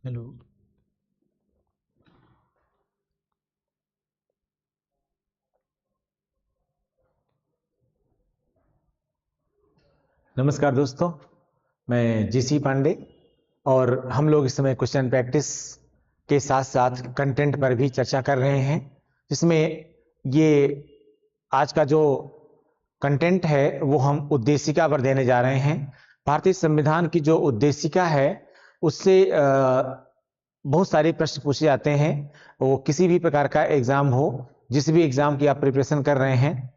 Hello. नमस्कार दोस्तों, मैं जीसी पांडे और हम लोग इस समय क्वेश्चन प्रैक्टिस के साथ साथ कंटेंट पर भी चर्चा कर रहे हैं, जिसमें ये आज का जो कंटेंट है वो हम उद्देशिका पर देने जा रहे हैं। भारतीय संविधान की जो उद्देशिका है उससे बहुत सारे प्रश्न पूछे जाते हैं। वो किसी भी प्रकार का एग्जाम हो, जिस भी एग्जाम की आप प्रिपरेशन कर रहे हैं,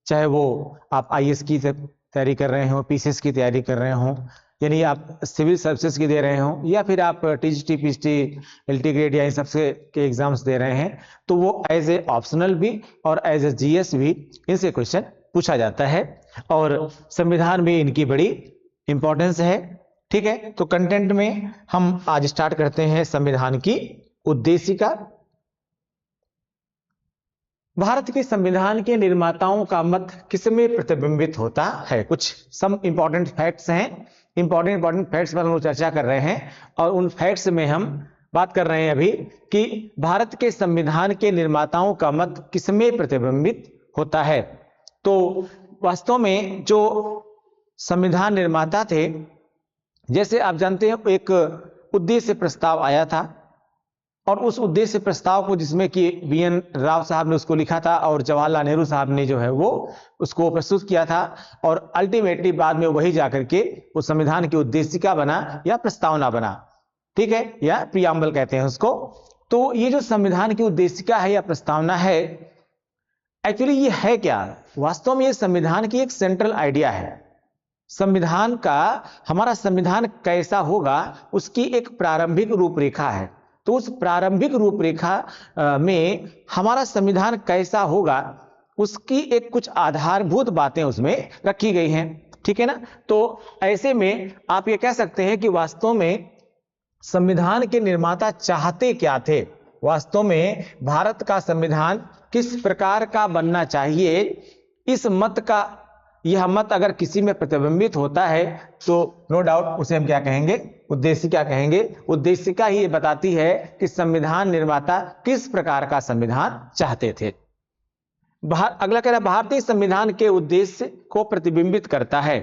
चाहे वो आप आईएएस की तैयारी कर रहे हो, पीसीएस की तैयारी कर रहे हो, यानी आप सिविल सर्विसेज की दे रहे हो, या फिर आप टीजीटी पीएचडी एलटी ग्रेड या इन सबसे के एग्जाम्स दे रहे हैं, तो वो एज ए ऑप्शनल भी और एज ए जीएस भी इनसे क्वेश्चन पूछा जाता है और संविधान में इनकी बड़ी इंपॉर्टेंस है। ठीक है, तो कंटेंट में हम आज स्टार्ट करते हैं संविधान की उद्देशिका। भारत के संविधान के निर्माताओं का मत किसमें प्रतिबिंबित होता है? कुछ सम इंपॉर्टेंट फैक्ट्स हैं, इंपॉर्टेंट फैक्ट्स पर हम लोग चर्चा कर रहे हैं और उन फैक्ट्स में हम बात कर रहे हैं अभी कि भारत के संविधान के निर्माताओं का मत किसमें प्रतिबिंबित होता है। तो वास्तव में जो संविधान निर्माता थे, जैसे आप जानते हैं, एक उद्देश्य प्रस्ताव आया था और उस उद्देश्य प्रस्ताव को, जिसमें कि बीएन राव साहब ने उसको लिखा था और जवाहरलाल नेहरू साहब ने जो है वो उसको प्रस्तुत किया था, और अल्टीमेटली बाद में वही जाकर के उस संविधान की उद्देशिका बना या प्रस्तावना बना। ठीक है, या प्रियम्बल कहते हैं उसको। तो ये जो संविधान की उद्देशिका है या प्रस्तावना है, एक्चुअली ये है क्या? वास्तव में ये संविधान की एक सेंट्रल आइडिया है। संविधान का, हमारा संविधान कैसा होगा उसकी एक प्रारंभिक रूपरेखा है। तो उस प्रारंभिक रूपरेखा में हमारा संविधान कैसा होगा उसकी एक कुछ आधारभूत बातें उसमें रखी गई हैं। ठीक है ना? तो ऐसे में आप ये कह सकते हैं कि वास्तव में संविधान के निर्माता चाहते क्या थे, वास्तव में भारत का संविधान किस प्रकार का बनना चाहिए, इस मत का, यह मत अगर किसी में प्रतिबिंबित होता है तो नो डाउट उसे हम क्या कहेंगे? उद्देशिका कहेंगे। उद्देशिका ही ये बताती है कि संविधान निर्माता किस प्रकार का संविधान चाहते थे। अगला कह रहा, भारतीय संविधान के उद्देश्य को प्रतिबिंबित करता है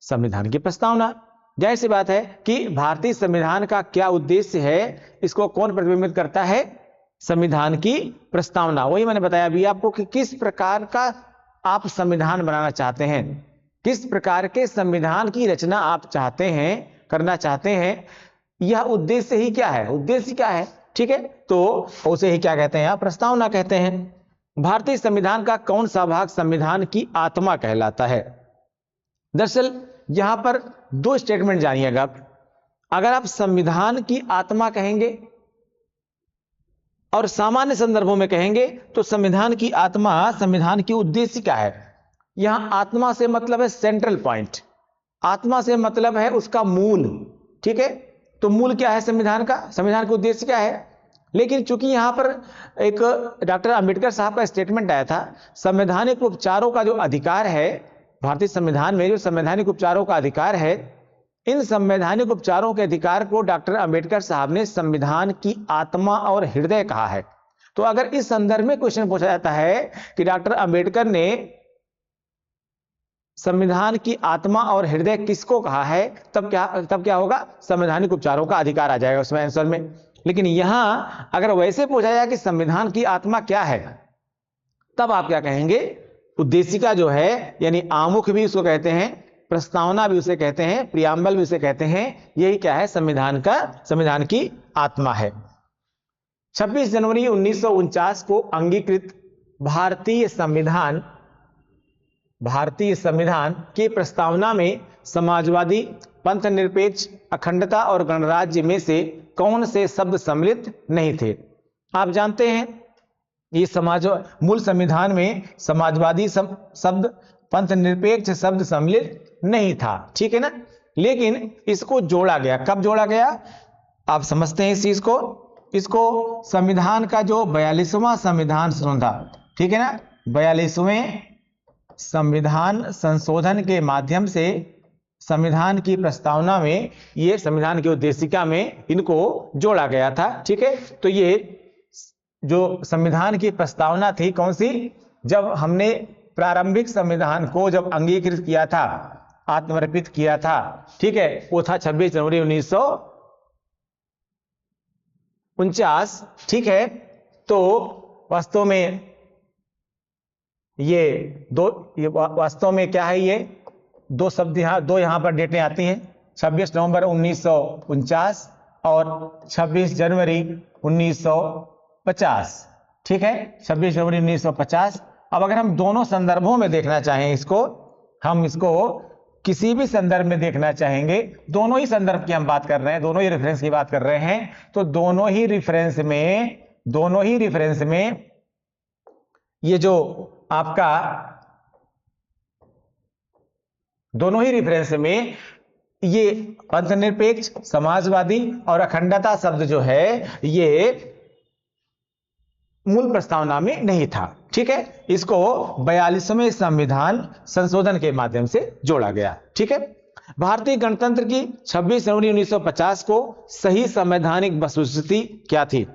संविधान की प्रस्तावना। जाहिर सी बात है कि भारतीय संविधान का क्या उद्देश्य है, इसको कौन प्रतिबिंबित करता है? संविधान की प्रस्तावना। वही मैंने बताया अभी आपको कि किस प्रकार का आप संविधान बनाना चाहते हैं, किस प्रकार के संविधान की रचना आप चाहते हैं, करना चाहते हैं, यह उद्देश्य ही क्या है? उद्देश्य क्या है? ठीक है, तो उसे ही क्या कहते हैं? आप प्रस्तावना कहते हैं। भारतीय संविधान का कौन सा भाग संविधान की आत्मा कहलाता है? दरअसल यहां पर दो स्टेटमेंट जानिएगा। अगर आप संविधान की आत्मा कहेंगे और सामान्य संदर्भों में कहेंगे तो संविधान की आत्मा संविधान की उद्देशिका है। यहां आत्मा से मतलब है सेंट्रल पॉइंट, आत्मा से मतलब है उसका मूल। ठीक है, तो मूल क्या है संविधान का? संविधान का उद्देश्य क्या है? लेकिन चूंकि यहां पर एक डॉक्टर अंबेडकर साहब का स्टेटमेंट आया था, संवैधानिक उपचारों का जो अधिकार है भारतीय संविधान में, जो संवैधानिक उपचारों का अधिकार है, इन संवैधानिक उपचारों के अधिकार को डॉक्टर अंबेडकर साहब ने संविधान की आत्मा और हृदय कहा है। तो अगर इस संदर्भ में क्वेश्चन पूछा जाता है कि डॉक्टर अंबेडकर ने संविधान की आत्मा और हृदय किसको कहा है, तब क्या होगा? संवैधानिक उपचारों का अधिकार आ जाएगा उसमें आंसर में। लेकिन यहां अगर वैसे पूछा जाए कि संविधान की आत्मा क्या है, तब आप क्या कहेंगे? उद्देशिका जो है, यानी आमुख भी उसको कहते हैं, प्रस्तावना भी उसे कहते हैं, प्रियम्बल भी उसे कहते हैं, यही क्या है? संविधान की आत्मा है। 26 जनवरी 1949 को अंगीकृत भारतीय संविधान की प्रस्तावना में समाजवादी, पंथ निरपेक्ष, अखंडता और गणराज्य में से कौन से शब्द सम्मिलित नहीं थे? आप जानते हैं ये मूल संविधान में समाजवादी शब्द, पंथ निरपेक्ष शब्द सम्मिलित नहीं था। ठीक है ना? लेकिन इसको जोड़ा गया। कब जोड़ा गया? आप समझते हैं इस चीज को। इसको संविधान का जो 42वां संविधान संशोधन था, ठीक है ना, 42वें संविधान संशोधन के माध्यम से संविधान की प्रस्तावना में, ये संविधान की उद्देशिका में इनको जोड़ा गया था। ठीक है, तो ये जो संविधान की प्रस्तावना थी कौन सी, जब हमने प्रारंभिक संविधान को जब अंगीकृत किया था, आत्मर्पित किया था, ठीक है, वो था 26 जनवरी 1949। ठीक है, तो वास्तव में ये वास्तव में क्या है, ये दो शब्द दो यहां पर डेटें आती हैं, 26 नवंबर 1949 और 26 जनवरी 1950। ठीक है, 26 जनवरी 1950। अब अगर हम दोनों संदर्भों में देखना चाहें इसको, हम इसको किसी भी संदर्भ में देखना चाहेंगे, दोनों ही संदर्भ की हम बात कर रहे हैं, दोनों ही रेफरेंस की बात कर रहे हैं, तो दोनों ही रेफरेंस में ये जो आपका दोनों ही रेफरेंस में ये अंतरनिरपेक्ष, समाजवादी और अखंडता शब्द जो है ये मूल प्रस्तावना में नहीं था। ठीक है, इसको 42वें संविधान संशोधन के माध्यम से जोड़ा गया। ठीक है, भारतीय गणतंत्र की 26 जनवरी 1950 को सही संवैधानिक वस्तुस्थिति क्या थी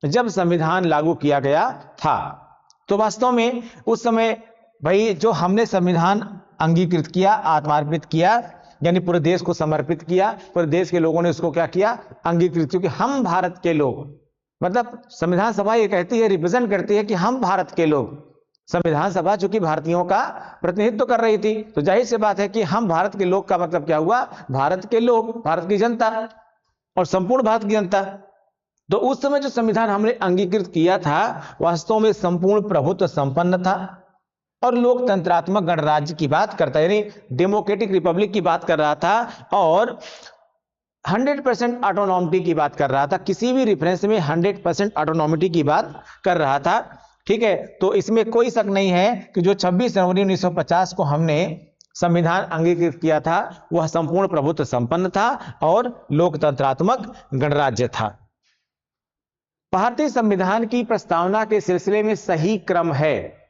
जब संविधान लागू किया गया था? तो वास्तव में उस समय भाई जो हमने संविधान अंगीकृत किया, आत्मार्पित किया, यानी पूरे देश को समर्पित किया, पूरे देश के लोगों ने उसको क्या किया, अंगीकृत, क्योंकि हम भारत के लोग, मतलब संविधान सभा ये कहती है, रिप्रेजेंट करती है कि हम भारत के लोग, संविधान सभा चूंकि भारतीयों का प्रतिनिधित्व कर रही थी, तो जाहिर सी बात है कि हम भारत के लोग का मतलब क्या हुआ, भारत के लोग, भारत की जनता और संपूर्ण भारत की जनता। तो उस समय जो संविधान हमने अंगीकृत किया था वास्तव में संपूर्ण प्रभुत्व संपन्न था और लोकतंत्रात्मक गणराज्य की बात करता है, यानी डेमोक्रेटिक रिपब्लिक की बात कर रहा था और 100% ऑटोनॉमिटी की बात कर रहा था। किसी भी रेफरेंस में 100% ऑटोनॉमिटी की बात कर रहा था। ठीक है, तो इसमें कोई शक नहीं है कि जो 26 जनवरी 1950 को हमने संविधान अंगीकृत किया था वह संपूर्ण प्रभुत्व संपन्न था और लोकतंत्रात्मक गणराज्य था। भारतीय संविधान की प्रस्तावना के सिलसिले में सही क्रम है,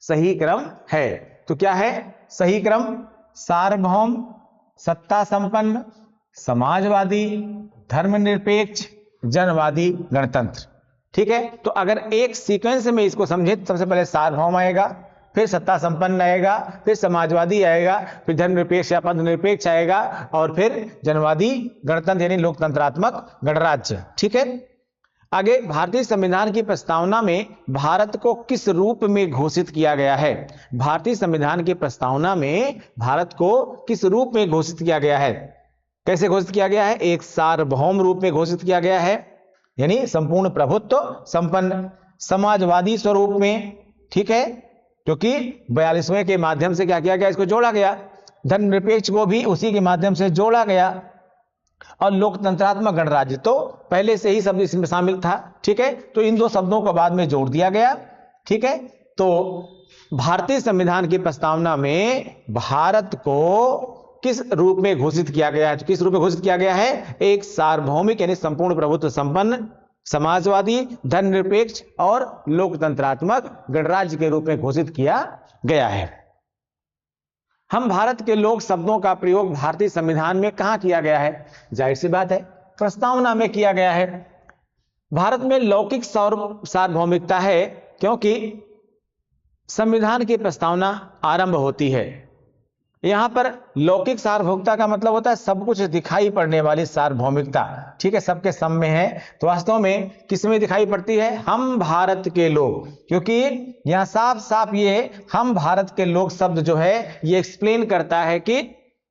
सही क्रम है, तो क्या है सही क्रम? सार्वभौम, सत्ता संपन्न, समाजवादी, धर्मनिरपेक्ष, जनवादी, गणतंत्र। ठीक है, तो अगर एक सीक्वेंस में इसको समझे, सबसे पहले सार्वभौम आएगा, फिर सत्ता संपन्न आएगा, फिर समाजवादी आएगा, फिर धर्मनिरपेक्ष या पदनिरपेक्ष आएगा और फिर जनवादी, गणतंत्र यानी लोकतंत्रात्मक गणराज्य। ठीक है, आगे भारतीय संविधान की प्रस्तावना में भारत को किस रूप में घोषित किया गया है? भारतीय संविधान की प्रस्तावना में भारत को किस रूप में घोषित किया गया है? कैसे घोषित किया गया है? एक सार्वभौम रूप में घोषित किया गया है, यानी संपूर्ण प्रभुत्व संपन्न, समाजवादी स्वरूप में। ठीक है, क्योंकि 42वें के माध्यम से क्या किया गया, इसको जोड़ा गया, धर्मनिरपेक्ष को भी उसी के माध्यम से जोड़ा गया और लोकतंत्रात्मक गणराज्य तो पहले से ही शब्द इसमें शामिल था। ठीक है, तो इन दो शब्दों को बाद में जोड़ दिया गया। ठीक है, तो भारतीय संविधान की प्रस्तावना में भारत को किस रूप में घोषित किया गया है? तो किस रूप में घोषित किया गया है? एक सार्वभौमिक यानी संपूर्ण प्रभुत्व संपन्न, समाजवादी, धर्मनिरपेक्ष और लोकतंत्रात्मक गणराज्य के रूप में घोषित किया गया है। हम भारत के लोग शब्दों का प्रयोग भारतीय संविधान में कहां किया गया है? जाहिर सी बात है प्रस्तावना में किया गया है। भारत में लौकिक सार्वभौमिकता है क्योंकि संविधान की प्रस्तावना आरंभ होती है। यहां पर लौकिक सार्वभौमिकता का मतलब होता है सब कुछ दिखाई पड़ने वाली सार्वभौमिकता। ठीक है, सबके सम में है, तो वास्तव में किसमें दिखाई पड़ती है? हम भारत के लोग, क्योंकि यहां साफ साफ ये हम भारत के लोग शब्द जो है ये एक्सप्लेन करता है कि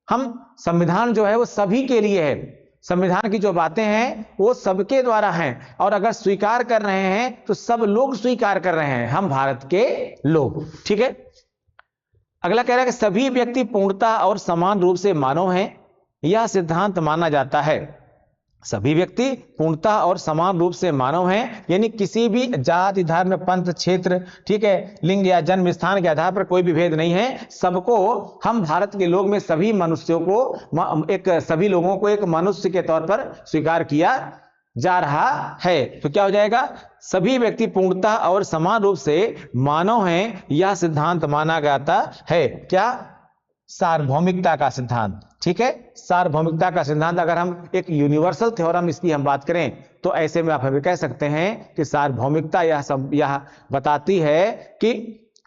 हम संविधान जो है वो सभी के लिए है, संविधान की जो बातें हैं वो सबके द्वारा हैं और अगर स्वीकार कर रहे हैं तो सब लोग स्वीकार कर रहे हैं, हम भारत के लोग। ठीक है, अगला कह रहा है कि सभी व्यक्ति पूर्णता और समान रूप से मानव हैं, यह सिद्धांत माना जाता है। सभी व्यक्ति पूर्णता और समान रूप से मानव हैं, यानी किसी भी जाति, धर्म, पंथ, क्षेत्र, ठीक है, लिंग या जन्म स्थान के आधार पर कोई भी भेद नहीं है। सबको, हम भारत के लोग में सभी मनुष्यों को सभी लोगों को एक मनुष्य के तौर पर स्वीकार किया जा रहा है। तो क्या हो जाएगा? सभी व्यक्ति पूर्णता और समान रूप से मानव हैं, यह सिद्धांत माना जाता है। क्या? सार्वभौमिकता का सिद्धांत। ठीक है, सार्वभौमिकता का सिद्धांत, अगर हम एक यूनिवर्सल थ्योरम इसकी हम बात करें तो ऐसे में आप हमें कह सकते हैं कि सार्वभौमिकता यह बताती है कि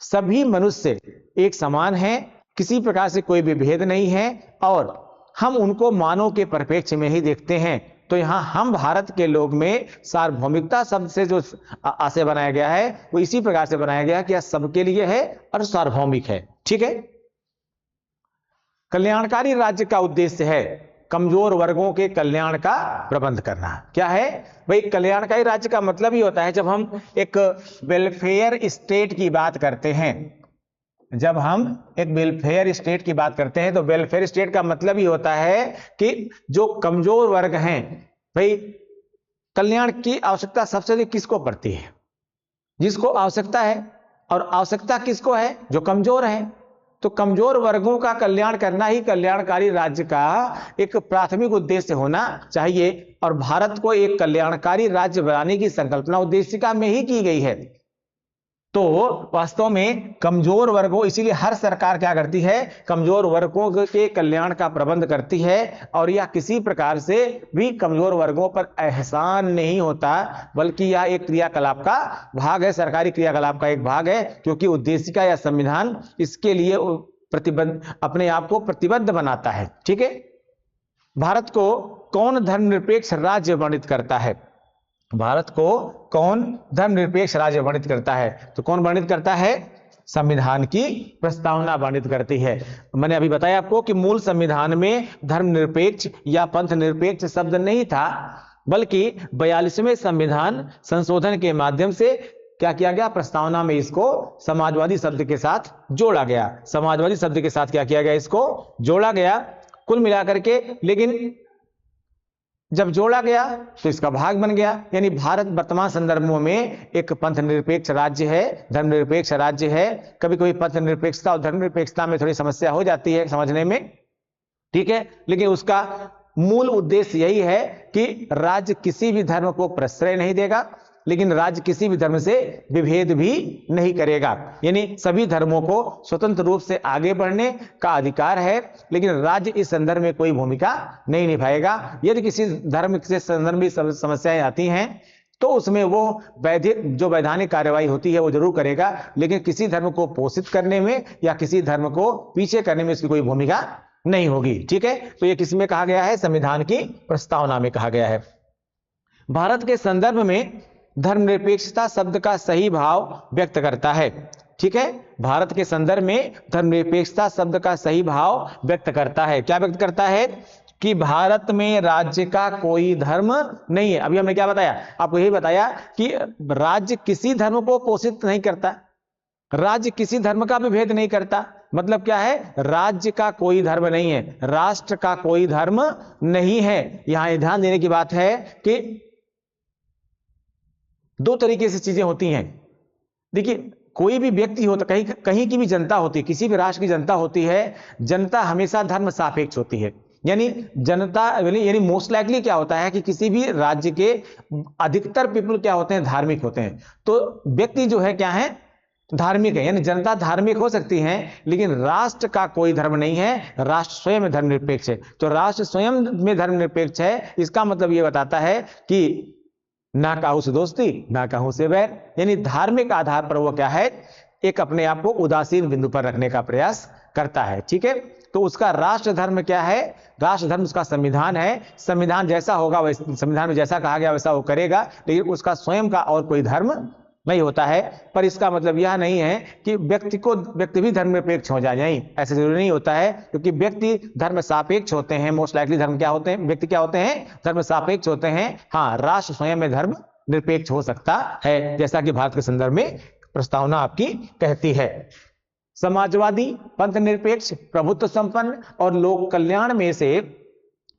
सभी मनुष्य एक समान हैं, किसी प्रकार से कोई भी भेद नहीं है और हम उनको मानव के परिप्रेक्ष्य में ही देखते हैं। तो यहां हम भारत के लोग में सार्वभौमिकता शब्द से जो आशय बनाया गया है वो इसी प्रकार से बनाया गया कि यह सबके लिए है और सार्वभौमिक है। ठीक है, कल्याणकारी राज्य का उद्देश्य है कमजोर वर्गों के कल्याण का प्रबंध करना। क्या है भाई, कल्याणकारी राज्य का मतलब ही होता है, जब हम एक वेलफेयर स्टेट की बात करते हैं, जब हम एक वेलफेयर स्टेट की बात करते हैं तो वेलफेयर स्टेट का मतलब ही होता है कि जो कमजोर वर्ग हैं, भाई कल्याण की आवश्यकता सबसे अधिक किसको पड़ती है? जिसको आवश्यकता है, और आवश्यकता किसको है? जो कमजोर है। तो कमजोर वर्गों का कल्याण करना ही कल्याणकारी राज्य का एक प्राथमिक उद्देश्य होना चाहिए और भारत को एक कल्याणकारी राज्य बनाने की संकल्पना उद्देशिका में ही की गई है। तो वास्तव में कमजोर वर्गों, इसीलिए हर सरकार क्या करती है, कमजोर वर्गों के कल्याण का प्रबंध करती है और यह किसी प्रकार से भी कमजोर वर्गों पर एहसान नहीं होता, बल्कि यह एक क्रियाकलाप का भाग है, सरकारी क्रियाकलाप का एक भाग है, क्योंकि उद्देशिका या संविधान इसके लिए प्रतिबद्ध, अपने आप को प्रतिबद्ध बनाता है। ठीक है, भारत को कौन धर्मनिरपेक्ष राज्य वर्णित करता है? भारत को कौन धर्मनिरपेक्ष राज्य वर्णित करता है? तो कौन वर्णित करता है? संविधान की प्रस्तावना वर्णित करती है। मैंने अभी बताया आपको कि मूल संविधान में धर्मनिरपेक्ष या पंथ निरपेक्ष शब्द नहीं था, बल्कि 42वें संविधान संशोधन के माध्यम से क्या किया गया, प्रस्तावना में इसको समाजवादी शब्द के साथ जोड़ा गया। समाजवादी शब्द के साथ क्या किया गया, इसको जोड़ा गया कुल मिलाकर के। लेकिन जब जोड़ा गया तो इसका भाग बन गया, यानी भारत वर्तमान संदर्भों में एक पंथ निरपेक्ष राज्य है, धर्मनिरपेक्ष राज्य है। कभी कभी पंथ निरपेक्षता और धर्मनिरपेक्षता में थोड़ी समस्या हो जाती है समझने में, ठीक है, लेकिन उसका मूल उद्देश्य यही है कि राज्य किसी भी धर्म को प्रश्रय नहीं देगा, लेकिन राज्य किसी भी धर्म से विभेद भी नहीं करेगा। यानी सभी धर्मों को स्वतंत्र रूप से आगे बढ़ने का अधिकार है, लेकिन राज्य इस संदर्भ में कोई भूमिका नहीं निभाएगा। यदि किसी धर्म से संदर्भ में समस्याएं आती हैं तो उसमें वो जो वैधानिक कार्यवाही होती है वो जरूर करेगा, लेकिन किसी धर्म को पोषित करने में या किसी धर्म को पीछे करने में इसकी कोई भूमिका नहीं होगी। ठीक है, तो ये किसमें कहा गया है? संविधान की प्रस्तावना में कहा गया है। भारत के संदर्भ में धर्मनिरपेक्षता शब्द का सही भाव व्यक्त करता है। ठीक है, भारत के संदर्भ में धर्मनिरपेक्षता शब्द का सही भाव व्यक्त करता है। क्या व्यक्त करता है? कि भारत में राज्य का कोई धर्म नहीं है। अभी हमने क्या बताया, आपको यही बताया कि राज्य किसी धर्म को पोषित नहीं करता, राज्य किसी धर्म का भी भेद नहीं करता। मतलब क्या है? राज्य का कोई धर्म नहीं है, राष्ट्र का कोई धर्म नहीं है। यहां ध्यान देने की बात है कि दो तरीके से चीजें होती हैं। देखिए, कोई भी व्यक्ति होता, कहीं की भी जनता होती है, किसी भी राष्ट्र की जनता होती है, जनता हमेशा धर्म सापेक्ष होती है। यानी जनता यानी मोस्ट लाइकली क्या होता है कि किसी भी राज्य के अधिकतर पीपल क्या होते हैं? धार्मिक होते हैं। तो व्यक्ति जो है क्या है? धार्मिक है, यानी जनता धार्मिक हो सकती है, लेकिन राष्ट्र का कोई धर्म नहीं है, राष्ट्र स्वयं धर्मनिरपेक्ष है। तो राष्ट्र स्वयं में धर्मनिरपेक्ष है, इसका मतलब यह बताता है कि ना काहू से दोस्ती ना काहू से बैर, यानी धार्मिक आधार पर वो क्या है? एक अपने आप को उदासीन बिंदु पर रखने का प्रयास करता है। ठीक है, तो उसका राष्ट्र धर्म क्या है? राष्ट्र धर्म उसका संविधान है। संविधान जैसा होगा वैसे, संविधान में जैसा कहा गया वैसा वो करेगा, लेकिन उसका स्वयं का और कोई धर्म नहीं होता है। पर इसका मतलब यह नहीं है कि व्यक्ति भी धर्मनिरपेक्ष हो जाए, नहीं, ऐसे जरूरी नहीं होता है, क्योंकि व्यक्ति धर्म सापेक्ष होते हैं। मोस्ट लाइकली धर्म क्या होते हैं? व्यक्ति क्या होते हैं? धर्म सापेक्ष होते हैं। हाँ, राष्ट्र स्वयं में धर्म निरपेक्ष हो सकता है, जैसा कि भारत के संदर्भ में प्रस्तावना आपकी कहती है। समाजवादी, पंथ निरपेक्ष, प्रभुत्व संपन्न और लोक कल्याण में से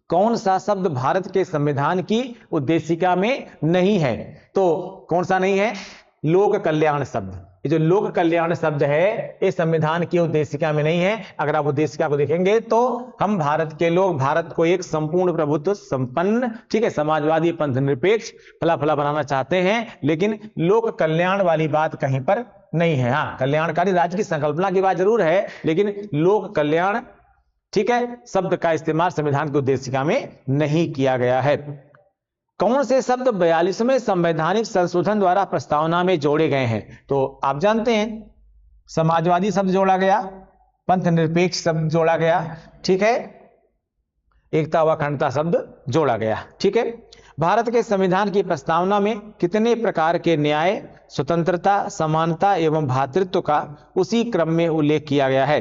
कौन सा शब्द भारत के संविधान की उद्देशिका में नहीं है? तो कौन सा नहीं है? लोक कल्याण शब्द। ये जो लोक कल्याण शब्द है ये संविधान की उद्देशिका में नहीं है। अगर आप उद्देशिका को देखेंगे तो हम भारत के लोग भारत को एक संपूर्ण प्रभुत्व संपन्न, ठीक है, समाजवादी पंथ निरपेक्ष फला फला बनाना चाहते हैं, लेकिन लोक कल्याण वाली बात कहीं पर नहीं है। हाँ, कल्याणकारी राज्य की संकल्पना की बात जरूर है, लेकिन लोक कल्याण, ठीक है, शब्द का इस्तेमाल संविधान की उद्देशिका में नहीं किया गया है। कौन से शब्द 42वें संवैधानिक संशोधन द्वारा प्रस्तावना में जोड़े गए हैं? तो आप जानते हैं समाजवादी शब्द जोड़ा गया, पंथ निरपेक्ष शब्द जोड़ा गया, ठीक है, एकता व अखंडता शब्द जोड़ा गया, ठीक है। भारत के संविधान की प्रस्तावना में कितने प्रकार के न्याय, स्वतंत्रता, समानता एवं भ्रातृत्व का उसी क्रम में उल्लेख किया गया है?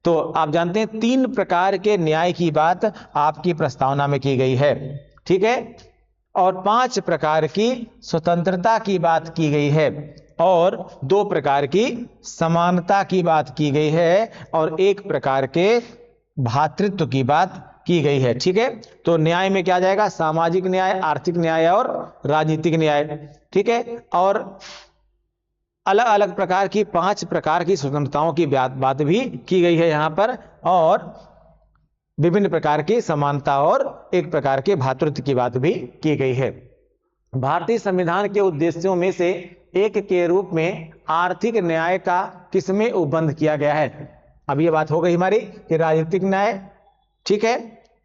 तो आप जानते हैं 3 प्रकार के न्याय की बात आपकी प्रस्तावना में की गई है, ठीक है, और 5 प्रकार की स्वतंत्रता की बात की गई है, और 2 प्रकार की समानता की बात की गई है, और 1 प्रकार के भ्रातृत्व की बात की गई है, ठीक है। तो न्याय में क्या जाएगा? सामाजिक न्याय, आर्थिक न्याय और राजनीतिक न्याय, ठीक है। और अलग अलग प्रकार की 5 प्रकार की स्वतंत्रताओं की बात भी की गई है यहां पर, और विभिन्न प्रकार की समानता और 1 प्रकार के भ्रातृत्व की बात भी की गई है। भारतीय संविधान के उद्देश्यों में से एक के रूप में आर्थिक न्याय का किसमें उपबंध किया गया है? अब ये बात हो गई हमारी कि राजनीतिक न्याय, ठीक है,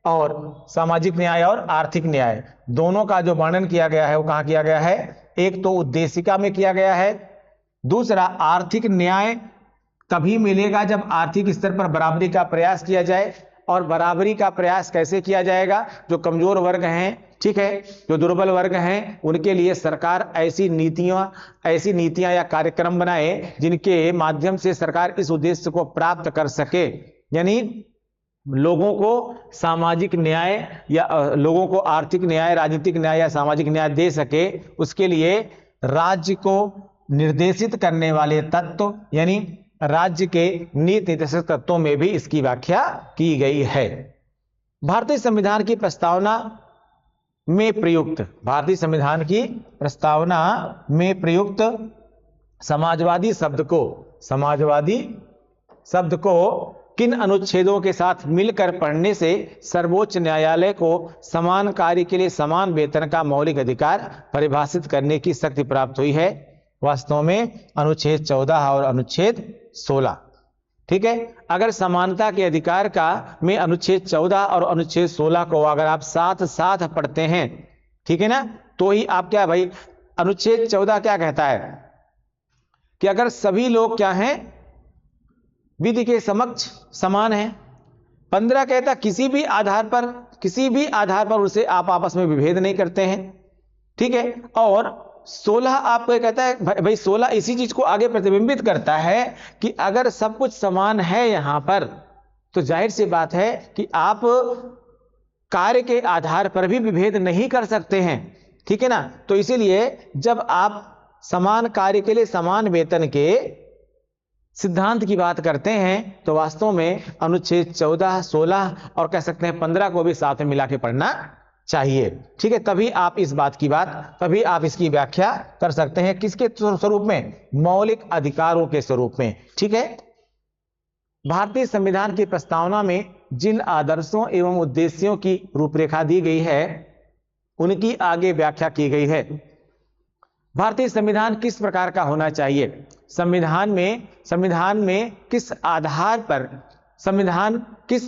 और सामाजिक न्याय और आर्थिक न्याय दोनों का जो वर्णन किया गया है वो कहां किया गया है? एक तो उद्देशिका में किया गया है, दूसरा आर्थिक न्याय तभी मिलेगा जब आर्थिक स्तर पर बराबरी का प्रयास किया जाए। और बराबरी का प्रयास कैसे किया जाएगा? जो कमजोर वर्ग हैं, ठीक है, जो दुर्बल वर्ग हैं, उनके लिए सरकार ऐसी नीतियां या कार्यक्रम बनाए जिनके माध्यम से सरकार इस उद्देश्य को प्राप्त कर सके, यानी लोगों को सामाजिक न्याय या लोगों को आर्थिक न्याय, राजनीतिक न्याय या सामाजिक न्याय दे सके। उसके लिए राज्य को निर्देशित करने वाले तत्व यानी राज्य के नीति निर्देशक तत्वों में भी इसकी व्याख्या की गई है। भारतीय संविधान की प्रस्तावना में प्रयुक्त समाजवादी शब्द को किन अनुच्छेदों के साथ मिलकर पढ़ने से सर्वोच्च न्यायालय को समान कार्य के लिए समान वेतन का मौलिक अधिकार परिभाषित करने की शक्ति प्राप्त हुई है? वास्तव में अनुच्छेद 14 और अनुच्छेद 16, ठीक है। अगर समानता के अधिकार का में अनुच्छेद 14 और अनुच्छेद 16 को अगर आप साथ साथ पढ़ते हैं, ठीक है ना, तो ही आप क्या भाई, अनुच्छेद 14 क्या कहता है कि अगर सभी लोग क्या हैं, विधि के समक्ष समान हैं। 15 कहता किसी भी आधार पर उसे आप आपस में विभेद नहीं करते हैं, ठीक है। और 16 आपको कहता है भाई 16 इसी चीज को आगे प्रतिबिंबित करता है कि अगर सब कुछ समान है यहां पर, तो जाहिर सी बात है कि आप कार्य के आधार पर भी विभेद नहीं कर सकते हैं, ठीक है ना। तो इसीलिए जब आप समान कार्य के लिए समान वेतन के सिद्धांत की बात करते हैं तो वास्तव में अनुच्छेद 14, 16 और कह सकते हैं 15 को भी साथ में मिला के पढ़ना चाहिए, ठीक है। तभी आप इसकी व्याख्या कर सकते हैं किसके स्वरूप में? मौलिक अधिकारों के स्वरूप में, ठीक है। भारतीय संविधान की प्रस्तावना में जिन आदर्शों एवं उद्देश्यों की रूपरेखा दी गई है उनकी आगे व्याख्या की गई है। भारतीय संविधान किस प्रकार का होना चाहिए? संविधान में किस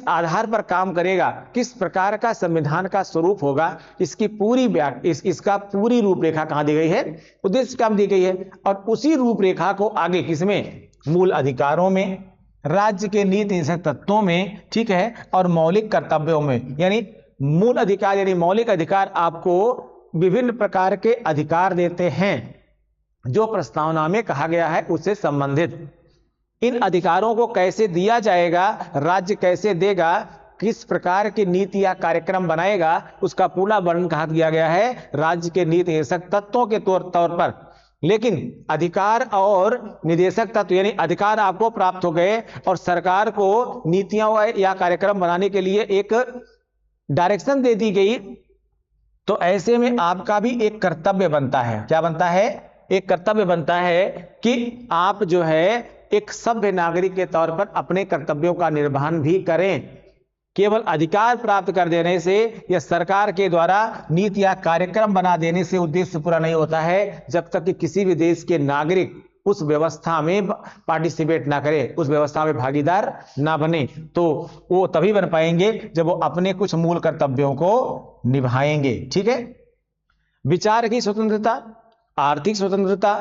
आधार पर काम करेगा, किस प्रकार का संविधान का स्वरूप होगा, इसका पूरी रूपरेखा कहां दी गई है? उद्देश्य काम दी गई है। और उसी रूपरेखा को आगे किसमें? मूल अधिकारों में, राज्य के नीति निर्देशक तत्वों में, ठीक है, और मौलिक कर्तव्यों में। यानी मूल अधिकार यानी मौलिक अधिकार आपको विभिन्न प्रकार के अधिकार देते हैं जो प्रस्तावना में कहा गया है उससे संबंधित। इन अधिकारों को कैसे दिया जाएगा, राज्य कैसे देगा, किस प्रकार की नीति या कार्यक्रम बनाएगा, उसका पूरा वर्णन कहा दिया गया है राज्य के नीति निर्देशक तत्वों के तौर पर। लेकिन अधिकार और निदेशक तत्व यानी अधिकार आपको प्राप्त हो गए और सरकार को नीतियां या कार्यक्रम बनाने के लिए एक डायरेक्शन दे दी गई, तो ऐसे में आपका भी एक कर्तव्य बनता है। क्या बनता है? एक कर्तव्य बनता है कि आप जो है एक सभ्य नागरिक के तौर पर अपने कर्तव्यों का निर्वहन भी करें। केवल अधिकार प्राप्त कर देने से या सरकार के द्वारा नीति या कार्यक्रम बना देने से उद्देश्य पूरा नहीं होता है, जब तक कि किसी भी देश के नागरिक उस व्यवस्था में पार्टिसिपेट ना करे, उस व्यवस्था में भागीदार ना बने। तो वो तभी बन पाएंगे जब वो अपने कुछ मूल कर्तव्यों को निभाएंगे। ठीक है। विचार की स्वतंत्रता, आर्थिक स्वतंत्रता,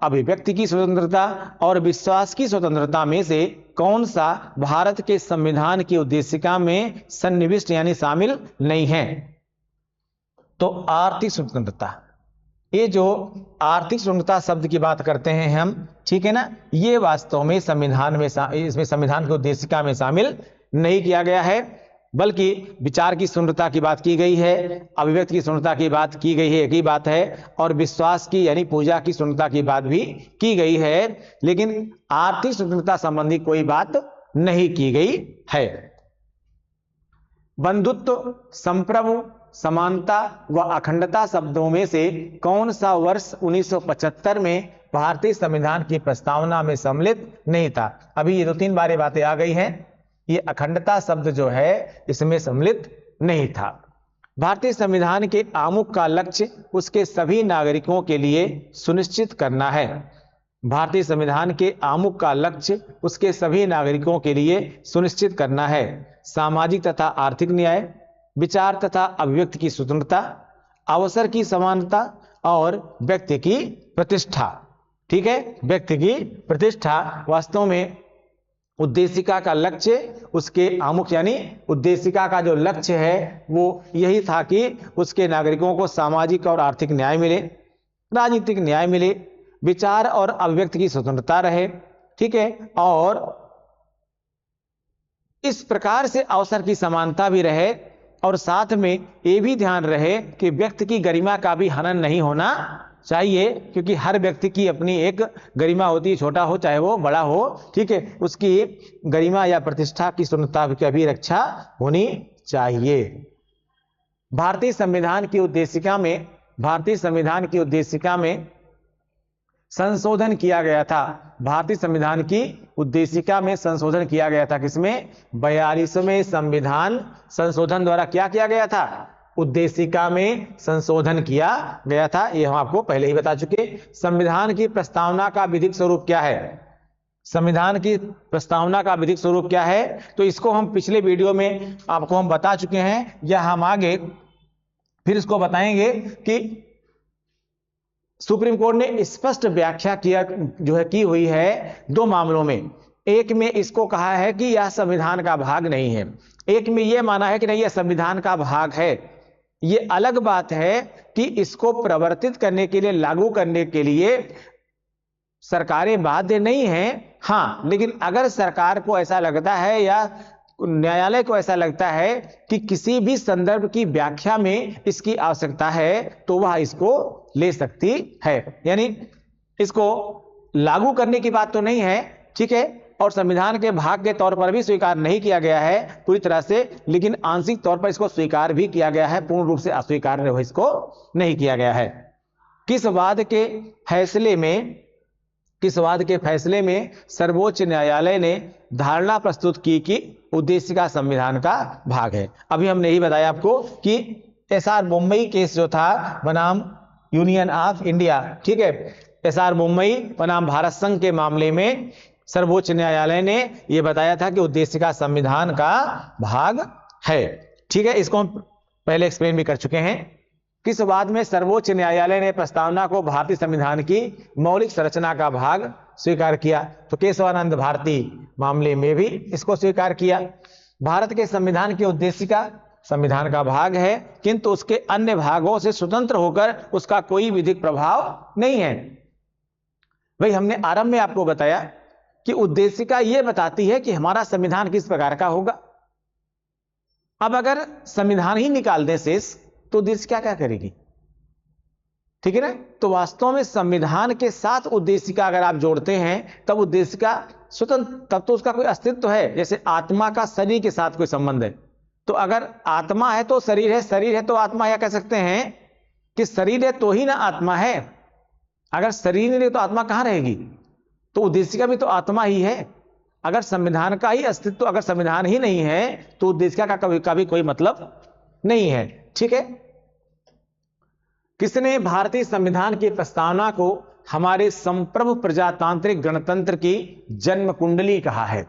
अभिव्यक्ति की स्वतंत्रता और विश्वास की स्वतंत्रता में से कौन सा भारत के संविधान की उद्देशिका में सन्निविष्ट यानी शामिल नहीं है? तो आर्थिक स्वतंत्रता, ये जो आर्थिक स्वतंत्रता शब्द की बात करते हैं हम, ठीक है ना, ये वास्तव में संविधान में इसमें संविधान की उद्देशिका में शामिल नहीं किया गया है, बल्कि विचार की स्वतंत्रता की बात की गई है, अभिव्यक्ति की स्वतंत्रता की बात की गई है, एक ही बात है, और विश्वास की यानी पूजा की स्वतंत्रता की बात भी की गई है, लेकिन आर्थिक स्वतंत्रता संबंधी कोई बात नहीं की गई है। बंधुत्व, संप्रभु, समानता व अखंडता शब्दों में से कौन सा वर्ष 1975 में भारतीय संविधान की प्रस्तावना में सम्मिलित नहीं था? अभी ये 2-3 बार बातें आ गई हैं। ये अखंडता शब्द जो है इसमें सम्मिलित नहीं था। भारतीय संविधान के आमुख का लक्ष्य उसके सभी नागरिकों के लिए सुनिश्चित करना है। भारतीय संविधान के आमुख का लक्ष्य उसके सभी नागरिकों के लिए सुनिश्चित करना है सामाजिक तथा आर्थिक न्याय, विचार तथा अभिव्यक्ति की स्वतंत्रता, अवसर की समानता और व्यक्ति की प्रतिष्ठा। ठीक है, व्यक्ति की प्रतिष्ठा। वास्तव में उद्देशिका का लक्ष्य, उसके आमुख यानी उद्देशिका का जो लक्ष्य है वो यही था कि उसके नागरिकों को सामाजिक और आर्थिक न्याय मिले, राजनीतिक न्याय मिले, विचार और अभिव्यक्ति की स्वतंत्रता रहे। ठीक है, और इस प्रकार से अवसर की समानता भी रहे, और साथ में ये भी ध्यान रहे कि व्यक्ति की गरिमा का भी हनन नहीं होना चाहिए, क्योंकि हर व्यक्ति की अपनी एक गरिमा होती है, छोटा हो चाहे वो बड़ा हो। ठीक है, उसकी गरिमा या प्रतिष्ठा की स्वतंत्रता की भी रक्षा होनी चाहिए। भारतीय संविधान की उद्देशिका में संशोधन किया गया था। भारतीय संविधान की उद्देशिका में संशोधन किया गया था किसमें? 42वें संविधान संशोधन द्वारा क्या किया गया था? उद्देशिका में संशोधन किया गया था। ये हम आपको पहले ही बता चुके। संविधान की प्रस्तावना का विधिक स्वरूप क्या है? संविधान की प्रस्तावना का विधिक स्वरूप क्या है? तो इसको हम पिछले वीडियो में आपको हम बता चुके हैं, या हम आगे फिर इसको बताएंगे कि सुप्रीम कोर्ट ने स्पष्ट व्याख्या की हुई है 2 मामलों में। एक में इसको कहा है कि यह संविधान का भाग नहीं है, एक में यह माना है कि नहीं, यह संविधान का भाग है। ये अलग बात है कि इसको प्रवर्तित करने के लिए, लागू करने के लिए सरकारें बाध्य नहीं हैं। हाँ, लेकिन अगर सरकार को ऐसा लगता है या न्यायालय को ऐसा लगता है कि किसी भी संदर्भ की व्याख्या में इसकी आवश्यकता है, तो वह इसको ले सकती है। यानी इसको लागू करने की बात तो नहीं है, ठीक है, और संविधान के भाग के तौर पर भी स्वीकार नहीं किया गया है पूरी तरह से, लेकिन आंशिक तौर पर इसको स्वीकार भी किया गया है, पूर्ण रूप से अस्वीकार इसको नहीं किया गया है। किस वाद के फैसले में सर्वोच्च न्यायालय ने धारणा प्रस्तुत की कि उद्देशिका संविधान का भाग है? अभी हमने यही बताया आपको कि एसआर मुंबई केस जो था बनाम यूनियन ऑफ इंडिया, ठीक है, एसआर मुंबई बनाम भारत संघ के मामले में सर्वोच्च न्यायालय ने यह बताया था कि उद्देशिका संविधान का भाग है। ठीक है, इसको हम पहले एक्सप्लेन भी कर चुके हैं। किस वाद में सर्वोच्च न्यायालय ने प्रस्तावना को भारतीय संविधान की मौलिक संरचना का भाग स्वीकार किया? तो केशवानंद भारती मामले में भी इसको स्वीकार किया। भारत के संविधान की उद्देशिका संविधान का भाग है, किंतु उसके अन्य भागों से स्वतंत्र होकर उसका कोई विधिक प्रभाव नहीं है। भाई, हमने आरंभ में आपको बताया कि उद्देशिका यह बताती है कि हमारा संविधान किस प्रकार का होगा। अब अगर संविधान ही निकाल दें शेष, तो उद्देशिका क्या करेगी? ठीक है ना। तो वास्तव में संविधान के साथ उद्देशिका अगर आप जोड़ते हैं तब उद्देशिका स्वतंत्र, तब तो उसका कोई अस्तित्व है। जैसे आत्मा का शरीर के साथ कोई संबंध है, तो अगर आत्मा है तो शरीर है, शरीर है तो आत्मा, या कह सकते हैं कि शरीर है तो ही ना आत्मा है। अगर शरीर नहीं रहे तो आत्मा कहां रहेगी? तो उद्देशिका भी तो आत्मा ही है। अगर संविधान का ही अस्तित्व, अगर संविधान ही नहीं है तो उद्देशिका का भी कोई मतलब नहीं है। ठीक है। किसने भारतीय संविधान की प्रस्तावना को हमारे संप्रभु प्रजातांत्रिक गणतंत्र की जन्म कुंडली कहा है?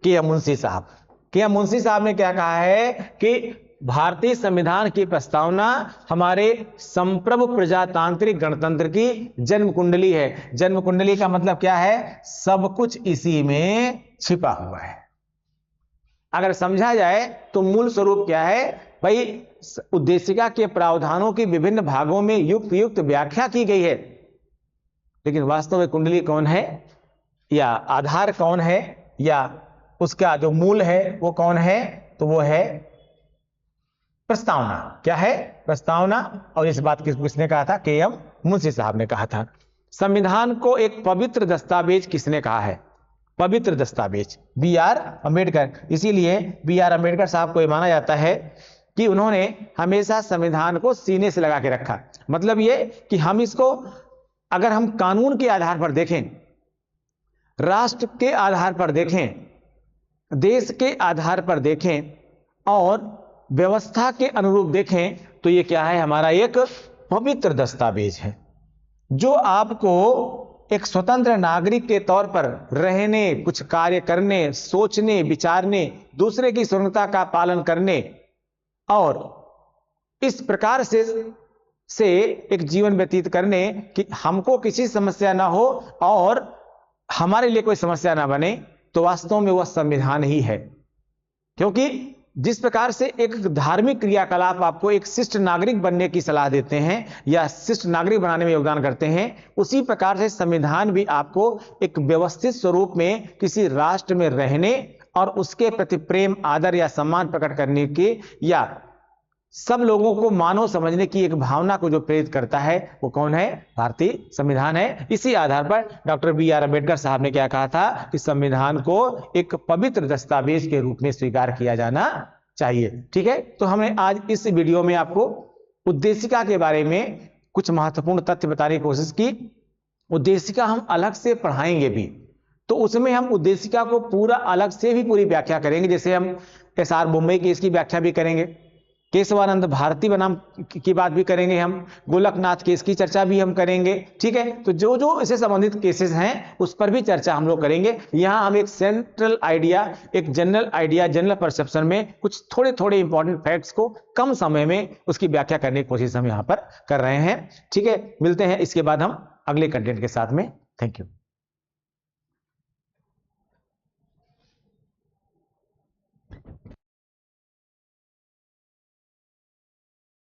के मुंशी साहब। के मुंशी साहब ने क्या कहा है कि भारतीय संविधान की प्रस्तावना हमारे संप्रभु प्रजातांत्रिक गणतंत्र की जन्म कुंडली है। जन्म कुंडली का मतलब क्या है? सब कुछ इसी में छिपा हुआ है। अगर समझा जाए तो मूल स्वरूप क्या है भाई? उद्देशिका के प्रावधानों की विभिन्न भागों में युक्त युक्त व्याख्या की गई है, लेकिन वास्तव में कुंडली कौन है, या आधार कौन है, या उसका जो मूल है वो कौन है? तो वो है प्रस्तावना। क्या है? प्रस्तावना। और इस बात किसने कहा था? के एम मुंशी साहब ने कहा था। संविधान को एक पवित्र दस्तावेज किसने कहा है? पवित्र दस्तावेज बी आर अम्बेडकर। इसीलिए बी आर अम्बेडकर साहब को यह माना जाता है कि उन्होंने हमेशा संविधान को सीने से लगा के रखा। मतलब ये कि हम इसको अगर हम कानून के आधार पर देखें, राष्ट्र के आधार पर देखें, देश के आधार पर देखें और व्यवस्था के अनुरूप देखें तो ये क्या है? हमारा एक पवित्र दस्तावेज है जो आपको एक स्वतंत्र नागरिक के तौर पर रहने, कुछ कार्य करने, सोचने, विचारने, दूसरे की स्वतंत्रता का पालन करने और इस प्रकार से एक जीवन व्यतीत करने कि हमको किसी समस्या ना हो और हमारे लिए कोई समस्या ना बने, तो वास्तव में वह संविधान ही है। क्योंकि जिस प्रकार से एक धार्मिक क्रियाकलाप आपको एक शिष्ट नागरिक बनने की सलाह देते हैं या शिष्ट नागरिक बनाने में योगदान करते हैं, उसी प्रकार से संविधान भी आपको एक व्यवस्थित स्वरूप में किसी राष्ट्र में रहने और उसके प्रति प्रेम, आदर या सम्मान प्रकट करने की या सब लोगों को मानव समझने की एक भावना को जो प्रेरित करता है वो कौन है? भारतीय संविधान है। इसी आधार पर डॉक्टर बी आर अम्बेडकर साहब ने क्या कहा था कि संविधान को एक पवित्र दस्तावेज के रूप में स्वीकार किया जाना चाहिए। ठीक है। तो हमने आज इस वीडियो में आपको उद्देशिका के बारे में कुछ महत्वपूर्ण तथ्य बताने की कोशिश की। उद्देशिका हम अलग से पढ़ाएंगे भी, तो उसमें हम उद्देशिका को पूरा अलग से भी पूरी व्याख्या करेंगे। जैसे हम एस.आर. मुंबई की इसकी व्याख्या भी करेंगे, केशवानंद भारती बनाम की बात भी करेंगे, हम गोलकनाथ केस की चर्चा भी हम करेंगे। ठीक है। तो जो जो इससे संबंधित केसेस हैं उस पर भी चर्चा हम लोग करेंगे। यहां हम एक सेंट्रल आइडिया, एक जनरल आइडिया, जनरल परसेप्शन में कुछ थोड़े थोड़े इंपॉर्टेंट फैक्ट्स को कम समय में उसकी व्याख्या करने की कोशिश हम यहां पर कर रहे हैं। ठीक है। मिलते हैं इसके बाद हम अगले कंटेंट के साथ में। Thank you.